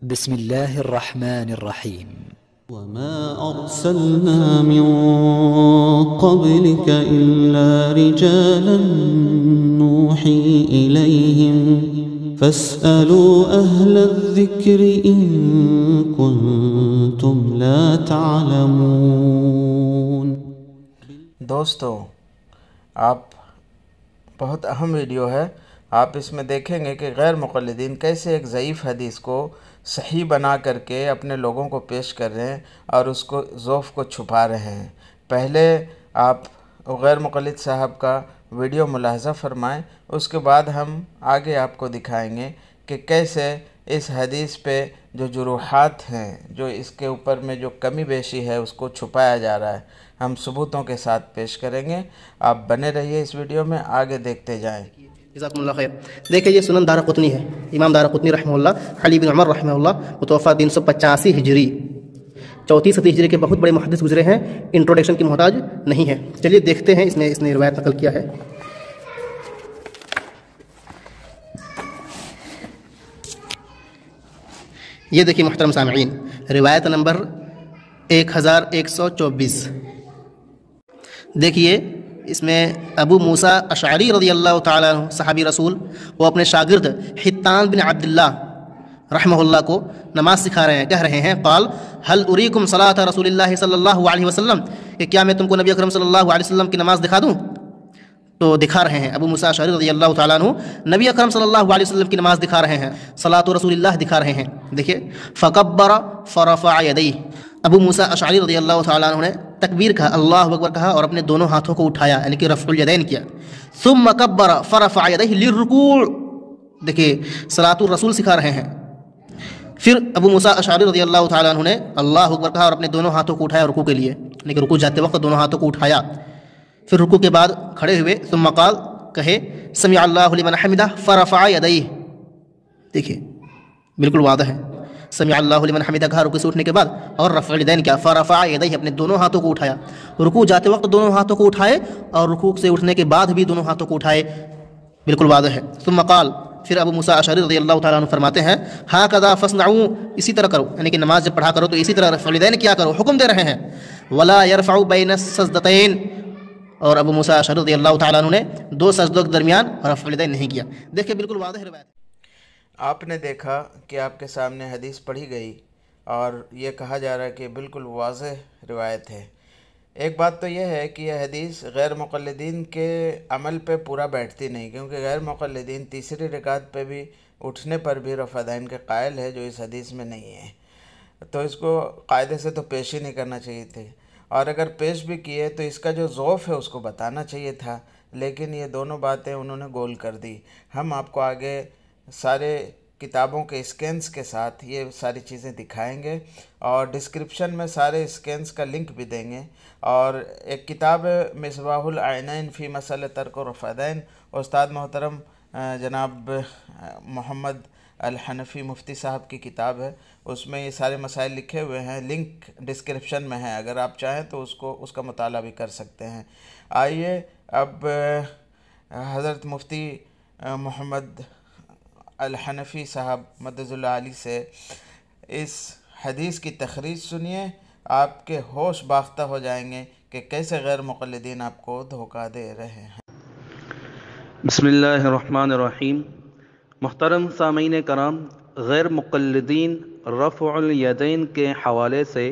بسم الله الرحمن الرحيم. وما أرسلنا من قبلك إلا رجالا نوحي إليهم فاسألوا أهل الذكر إن كنتم لا تعلمون۔ دوستو، آپ بہت اہم ویڈیو ہے۔ آپ اس میں دیکھیں گے کہ غیر مقلدین کیسے ایک ضعیف حدیث کو صحیح بنا کر کے اپنے لوگوں کو پیش کر رہے ہیں اور اس کو ضعف کو چھپا رہے ہیں۔ پہلے آپ غیر مقلد صاحب کا ویڈیو ملاحظہ فرمائیں، اس کے بعد ہم آگے آپ کو دکھائیں گے کہ کیسے اس حدیث پہ جو جروحات ہیں، جو اس کے اوپر میں جو کمی بیشی ہے، اس کو چھپایا جا رہا ہے۔ ہم ثبوتوں کے ساتھ پیش کریں گے۔ آپ بنے رہیے اس ویڈیو میں، آگے دیکھتے جائیں۔ جزاکم اللہ خیر۔ دیکھیں یہ سنن دارقطنی ہے، امام دارقطنی رحمہ اللہ، علی بن عمر رحمہ اللہ، متوفہ 385 ہجری، 34 ہجری کے بہت بڑے محدث گزرے ہیں، انٹروڈکشن کی محتاج نہیں ہے۔ چلیے دیکھتے ہیں اس نے روایت نقل کیا ہے۔ یہ دیکھیے محترم سامعین، روایت نمبر 1124۔ دیکھیے اس میں ابو موسیٰ اشعری رضی اللہ تعالیٰ عنہ صحابی رسول، وہ اپنے شاگرد حطان بن عبداللہ رحمہ اللہ کو نماز سکھا رہے ہیں، کہہ رہے ہیں قال هل اریکم صلاۃ رسول اللہ صلی اللہ علیہ وسلم، کہ کیا میں تم کو نبی اکرم صلی اللہ علیہ وسلم کی نماز دکھا دوں؟ تو دکھا رہے ہیں ابو موسیٰ اشعری رضی اللہ تعالیٰ عنہ نبی اکرم صلی اللہ علیہ وسلم کی نماز دکھا رہے ہیں، صلاۃ رسول اللہ دکھا رہے ہیں۔ دیکھیے فکبر فرفع یدیہ، ابو موسیٰ اشعری رضی اللہ تعالیٰ عنہ نے تکبیر کہا، اللہ اکبر کہا اور اپنے دونوں ہاتھوں کو اٹھایا، یعنی کہ رفع الیدین کیا۔ ثم کبر فرفع یدیہ للرکوع، دیکھیے صلاۃ الرسول سکھا رہے ہیں۔ پھر ابو موسیٰ اشعری رضی اللہ تعالیٰ عنہ نے اللہ اکبر کہا اور اپنے دونوں ہاتھوں کو اٹھایا رکوع کے لیے، یعنی کہ رکوع جاتے وقت دونوں ہاتھوں کو اٹھایا۔ پھر رکوع کے بعد کھڑے ہوئے، ثم قال، کہے سمع اللہ لمن حمدہ فرفع یدیہ، دیکھیے بالکل واضح ہے، سمع اللہ لمن حمدہ کہا رکوع سے اٹھنے کے بعد، اور رفع الیدین کیا، فرفع یدیہ، اپنے دونوں ہاتھوں کو اٹھایا۔ رکوع جاتے وقت دونوں ہاتھوں کو اٹھائے اور رکوع سے اٹھنے کے بعد بھی دونوں ہاتھوں کو اٹھائے، بالکل واضح ہے۔ ثم قال، پھر ابو موسیٰ اشعری رضی اللہ تعالیٰ عنہ فرماتے ہیں ھکذا فاصنعوا، اسی طرح کرو، یعنی کہ نماز جب پڑھا کرو تو اسی طرح رفع الیدین کیا کرو، حکم دے رہے ہیں۔ ولا يرفع بین السجدتین، اور ابو موسیٰ اشعری رضی اللہ تعالیٰ عنہ نے دو سجدوں کے درمیان رفع الیدین نہیں کیا۔ دیکھیں بالکل واضح روایت۔ آپ نے دیکھا کہ آپ کے سامنے حدیث پڑھی گئی اور یہ کہا جا رہا ہے کہ بالکل واضح روایت ہے۔ ایک بات تو یہ ہے کہ یہ حدیث غیر مقلدین کے عمل پہ پورا بیٹھتی نہیں، کیونکہ غیر مقلدین تیسری رکعت پہ بھی اٹھنے پر بھی رفع الیدین کے قائل ہے، جو اس حدیث میں نہیں ہے، تو اس کو قاعدے سے تو پیش ہی نہیں کرنا چاہیے تھے، اور اگر پیش بھی کیے تو اس کا جو ضعف ہے اس کو بتانا چاہیے تھا، لیکن یہ دونوں باتیں انہوں نے گول کر دی۔ ہم آپ کو آگے سارے کتابوں کے اسکینز کے ساتھ یہ ساری چیزیں دکھائیں گے، اور ڈسکرپشن میں سارے اسکینز کا لنک بھی دیں گے۔ اور ایک کتاب ہے مصباح العینین فی مسئلہ ترک رفع الیدین، استاد محترم جناب محمد الحنفی مفتی صاحب کی کتاب ہے، اس میں یہ سارے مسائل لکھے ہوئے ہیں، لنک ڈسکرپشن میں ہے، اگر آپ چاہیں تو اس کا مطالعہ بھی کر سکتے ہیں۔ آئیے اب حضرت مفتی محمد الحنفی صاحب مدد اللہ علی سے اس حدیث کی تخریج سنیے، آپ کے ہوش باختہ ہو جائیں گے کہ کیسے غیر مقلدین آپ کو دھوکہ دے رہے ہیں۔ بسم اللہ الرحمن الرحیم۔ محترم سامعین کرام، غیر مقلدین رفع الیدین کے حوالے سے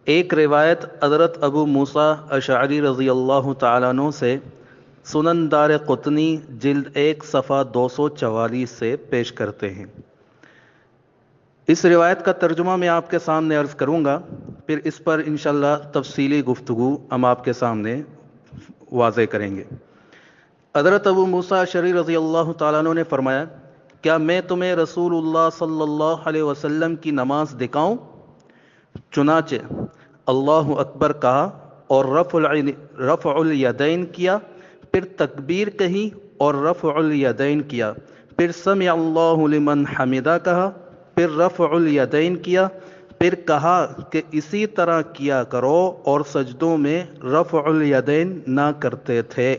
ایک روایت حضرت ابو موسیٰ اشعری رضی اللہ تعالیٰ عنہ سے سنن دارقطنی جلد 1 صفحہ 244 سے پیش کرتے ہیں۔ اس روایت کا ترجمہ میں آپ کے سامنے عرض کروں گا، پھر اس پر انشاءاللہ تفصیلی گفتگو ہم آپ کے سامنے واضح کریں گے۔ حضرت ابو موسیٰ اشعری رضی اللہ تعالیٰ عنہ نے فرمایا، کیا میں تمہیں رسول اللہ صلی اللہ علیہ وسلم کی نماز دکھاؤں؟ چنانچہ اللہ اکبر کہا اور رفع الیدین کیا، پھر تکبیر کہی اور رفع الیدین کیا، پھر سمع اللہ لمن حمدہ کہا، پھر رفع الیدین کیا، پھر کہا کہ اسی طرح کیا کرو اور سجدوں میں رفع الیدین نہ کرتے تھے۔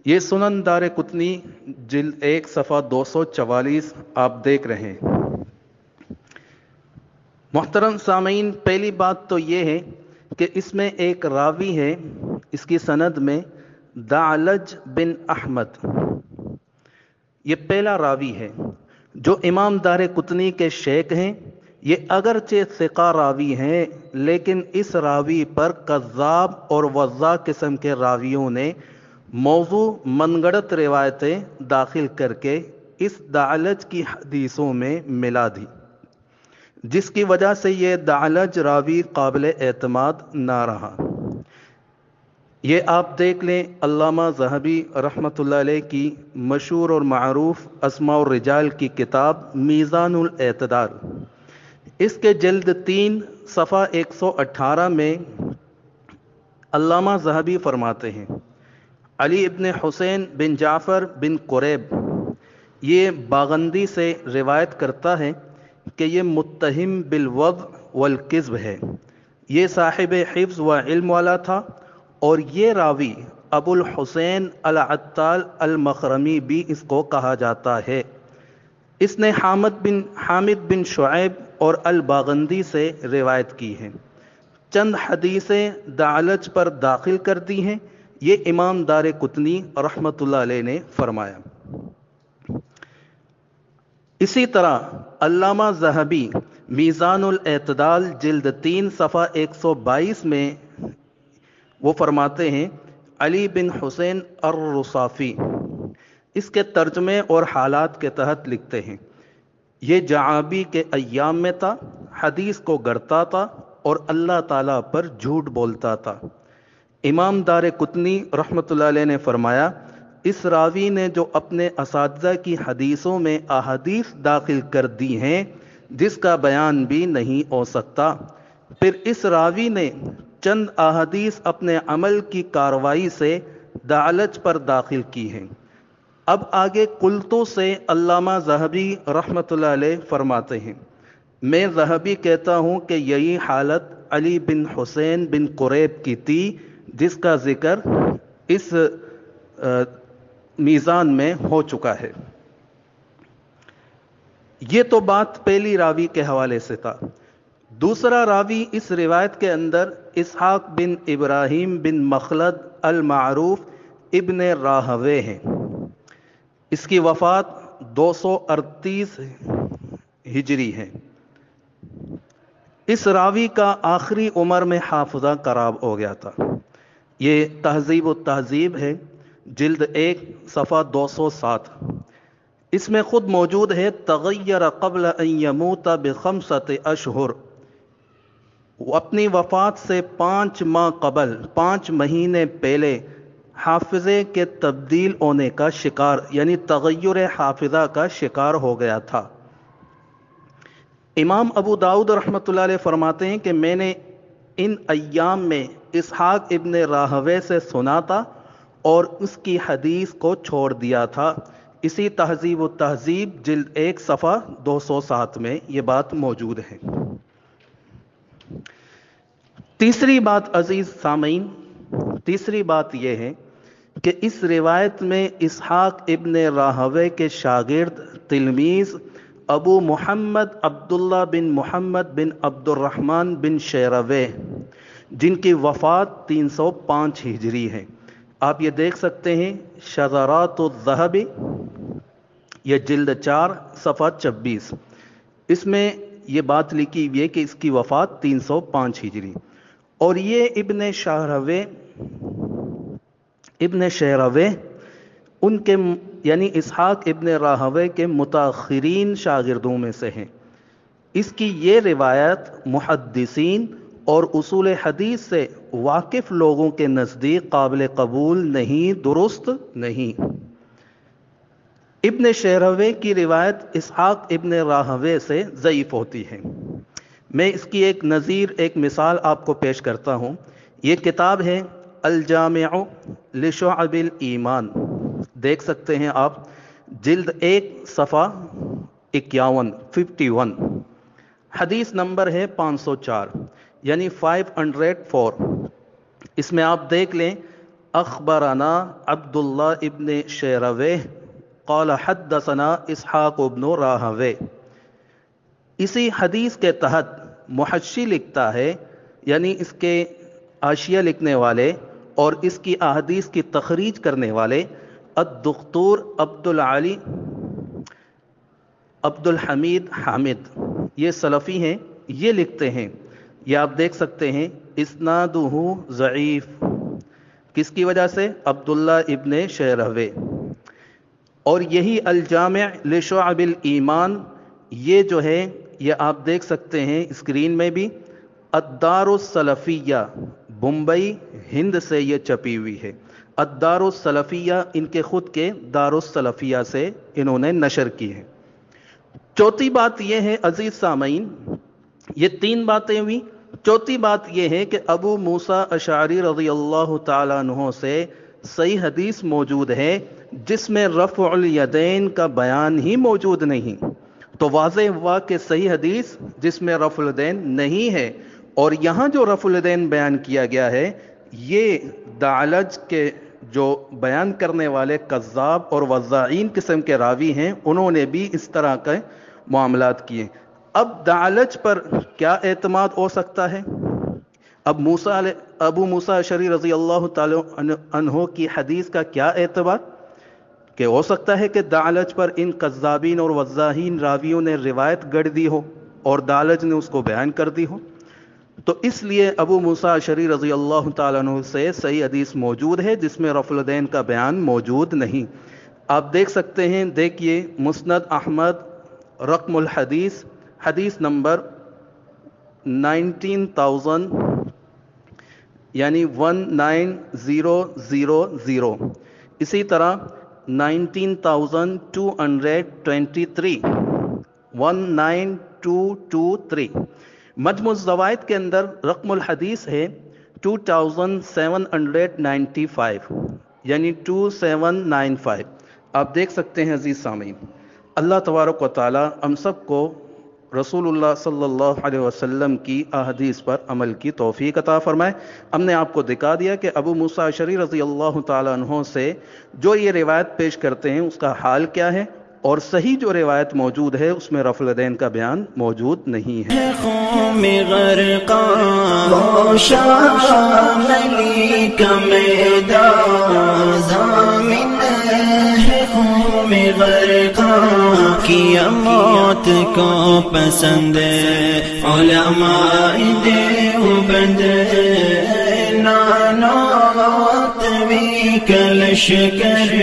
یہ سنن دارقطنی جلد 1 صفحہ 244 آپ دیکھ رہے ہیں۔ محترم سامعین، پہلی بات تو یہ ہے کہ اس میں ایک راوی ہے، اس کی سند میں دعلج بن احمد، یہ پہلا راوی ہے جو امام دار قطنی کے شیخ ہیں۔ یہ اگرچہ ثقہ راوی ہیں، لیکن اس راوی پر کذاب اور وضاع قسم کے راویوں نے موضوع من گڑت روایتیں داخل کر کے اس دعلج کی حدیثوں میں ملا دی، جس کی وجہ سے یہ دعلج راوی قابل اعتماد نہ رہا۔ یہ آپ دیکھ لیں علامہ ذہبی رحمۃ اللہ علیہ کی مشہور اور معروف اسماء الرجال کی کتاب میزان الاعتدال، اس کے جلد 3 صفحہ 118 میں علامہ ذہبی فرماتے ہیں علی ابن حسین بن جعفر بن قریب یہ باغندی سے روایت کرتا ہے کہ یہ متہم بالوضع والکذب ہے، یہ صاحب حفظ و علم والا تھا، اور یہ راوی ابو الحسین العتال المخرمی بھی اس کو کہا جاتا ہے۔ اس نے حامد بن شعیب اور الباغندی سے روایت کی ہے۔ چند حدیثیں دعلج پر داخل کر دی ہیں، یہ امام دار قطنی رحمۃ اللہ علیہ نے فرمایا۔ اسی طرح علامہ ذہبی میزان الاعتدال جلد 3 صفحہ 122 میں وہ فرماتے ہیں علی بن حسین الرصافی اس کے ترجمے اور حالات کے تحت لکھتے ہیں یہ جعابی کے ایام میں تھا، حدیث کو گڑتا تھا اور اللہ تعالیٰ پر جھوٹ بولتا تھا۔ امام دار قطنی رحمۃ اللہ علیہ نے فرمایا اس راوی نے جو اپنے اساتذہ کی حدیثوں میں احادیث داخل کر دی ہیں جس کا بیان بھی نہیں ہو سکتا، پھر اس راوی نے چند احادیث اپنے عمل کی کارروائی سے دعلج پر داخل کی ہیں۔ اب آگے قلتو سے علامہ ذہبی رحمۃ اللہ علیہ فرماتے ہیں میں ذہبی کہتا ہوں کہ یہی حالت علی بن حسین بن قریب کی تھی جس کا ذکر اس میزان میں ہو چکا ہے۔ یہ تو بات پہلی راوی کے حوالے سے تھا۔ دوسرا راوی اس روایت کے اندر اسحاق بن ابراہیم بن مخلد المعروف ابن راہوے ہیں۔ اس کی وفات 238 ہجری ہے۔ اس راوی کا آخری عمر میں حافظہ خراب ہو گیا تھا۔ یہ تہذیب و تہذیب ہے، جلد 1 صفحہ 207۔ اس میں خود موجود ہے تغیر قبل ان یموت ب5 اشہر، اپنی وفات سے 5 ماہ قبل 5 مہینے پہلے حافظے کے تبدیل ہونے کا شکار یعنی تغیر حافظہ کا شکار ہو گیا تھا۔ امام ابو داؤد رحمۃ اللہ علیہ فرماتے ہیں کہ میں نے ان ایام میں اسحاق ابن راہوے سے سنا تھا اور اس کی حدیث کو چھوڑ دیا تھا۔ اسی تہذیب و تہذیب جلد 1 صفحہ 207 میں یہ بات موجود ہے۔ تیسری بات عزیز سامعین، تیسری بات یہ ہے کہ اس روایت میں اسحاق ابن راہوے کے شاگرد تلمیذ ابو محمد عبداللہ بن محمد بن عبد الرحمن بن شیروے جن کی وفات 305 ہجری ہے۔ آپ یہ دیکھ سکتے ہیں شذرات الذہبی، یہ جلد 4 صفحہ 26، اس میں یہ بات لکھی ہوئی ہے کہ اس کی وفات 305 ہجری، اور یہ ابن شیروے ان کے یعنی اسحاق ابن راہوے کے متاخرین شاگردوں میں سے ہیں۔ اس کی یہ روایت محدثین اور اصول حدیث سے واقف لوگوں کے نزدیک قابل قبول نہیں، درست نہیں۔ ابن شیروے کی روایت اسحاق ابن راہوے سے ضعیف ہوتی ہے۔ میں اس کی ایک نظیر، ایک مثال آپ کو پیش کرتا ہوں۔ یہ کتاب ہے الجامع لشعب الایمان، دیکھ سکتے ہیں آپ، جلد 1 صفحہ 51 حدیث نمبر ہے 504 یعنی 504۔ اس میں آپ دیکھ لیں اخبرنا عبداللہ ابن شیروے قال حدثنا اسحاق ابن راہوے۔ اسی حدیث کے تحت محشی لکھتا ہے، یعنی اس کے حاشیہ لکھنے والے اور اس کی احادیث کی تخریج کرنے والے الدکتور عبد الحمید حامد، یہ سلفی ہیں، یہ لکھتے ہیں، یہ آپ دیکھ سکتے ہیں اسنادہ ضعیف، کس کی وجہ سے؟ عبداللہ ابن شیروہ۔ اور یہی الجامع لشعب الایمان، یہ جو ہے یہ آپ دیکھ سکتے ہیں اسکرین میں بھی، الدار السلفیہ، بمبئی ہند سے یہ چھپی ہوئی ہے۔ الدار السلفیہ ان کے خود کے دار السلفیہ سے انہوں نے نشر کی ہے۔ چوتھی بات یہ ہے عزیز سامعین، یہ تین باتیں ہوئی، چوتھی بات یہ ہے کہ ابو موسیٰ اشعری رضی اللہ تعالیٰ عنہ سے صحیح حدیث موجود ہے جس میں رفع الیدین کا بیان ہی موجود نہیں، تو واضح ہوا کہ صحیح حدیث جس میں رفع الیدین نہیں ہے، اور یہاں جو رفع الیدین بیان کیا گیا ہے یہ دعلج کے جو بیان کرنے والے کذاب اور وضاعین قسم کے راوی ہیں، انہوں نے بھی اس طرح کے معاملات کیے۔ اب دعلج پر کیا اعتماد ہو سکتا ہے؟ اب ابو موسیٰ اشعری رضی اللہ تعالی عنہ کی حدیث کا کیا اعتبار؟ کہ ہو سکتا ہے کہ دعلج پر ان کذابین اور وضاحین راویوں نے روایت گڑھ دی ہو اور دعلج نے اس کو بیان کر دی ہو، تو اس لیے ابو موسیٰ اشعری رضی اللہ تعالیٰ عنہ سے صحیح حدیث موجود ہے جس میں رفع الیدین کا بیان موجود نہیں۔ آپ دیکھ سکتے ہیں، دیکھیے مسند احمد رقم الحدیث، حدیث نمبر 19,000 یعنی 19000، اسی طرح 19,223 19223۔ مجموع الزوائد کے اندر رقم الحدیث ہے 2795 یعنی 2795۔ آپ دیکھ سکتے ہیں عزیز سامعین، اللہ تبارک و تعالی ہم سب کو رسول اللہ صلی اللہ علیہ وسلم کی احادیث پر عمل کی توفیق عطا فرمائے۔ ہم نے آپ کو دکھا دیا کہ ابو موسیٰ اشعری رضی اللہ تعالی عنہ سے جو یہ روایت پیش کرتے ہیں اس کا حال کیا ہے، اور صحیح جو روایت موجود ہے اس میں رفع الیدین کا بیان موجود نہیں ہے۔ کیا موت کو پسند علماء دیوبند، نانوت بھی کلش کر